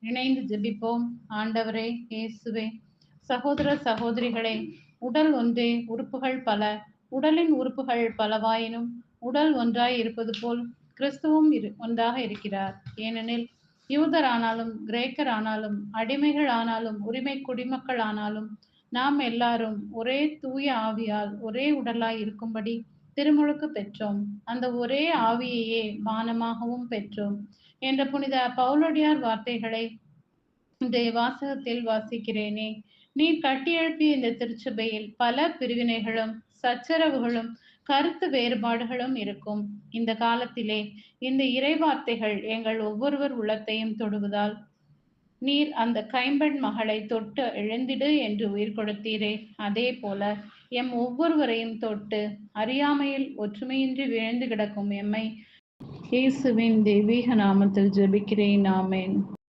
இணைந்து ஜெபிப்போம். ஆண்டவரே இயேசுவே, சகோதர சகோதரிகளே, உடல் ஒன்றே உறுப்புகள் பல. உடலின் உறுப்புகள் பலவாயினும் உடல் ஒன்றாய் இருப்பது போல் கிறிஸ்துவும் ஒன்றாக இருக்கிறார். ஏனெனில் யூதரானாலும் கிரேக்கரானாலும் அடிமைகள் ஆனாலும் உரிமை குடிமக்கள் ஆனாலும் நாம் எல்லாரும் ஒரே தூய ஆவியால் ஒரே உடலாய் இருக்கும்படி திருமுழுக்கு பெற்றோம். அந்த ஒரே ஆவியையே பானமாகவும் பெற்றோம் என்ற புனித பவுலடியார் வார்த்தைகளை இன்றைய வாசகத்தில் வாசிக்கிறேனே. நீர் கட்டியெழுப்பிய இந்த திருச்சபையில் பல பிரிவினைகளும் சச்சரவுகளும் கருத்து வேறுபாடுகளும் இருக்கும். இந்த காலத்திலே இந்த இறைவார்த்தைகள் எங்கள் ஒவ்வொருவர் உள்ளத்தையும் தொடுவதால் நீர் அந்த கைம்பெண் மகளை தொட்டு எழுந்திடு என்று உயிர் கொடுத்தீரே, அதே போல எம் ஒவ்வொருவரையும் தொட்டு அறியாமையில் ஒற்றுமையின்றி விழுந்து கிடக்கும் எம்மை இயேசுவின் தெய்வீக நாமத்தில் ஜெபிக்கிறேன். ஆமென்.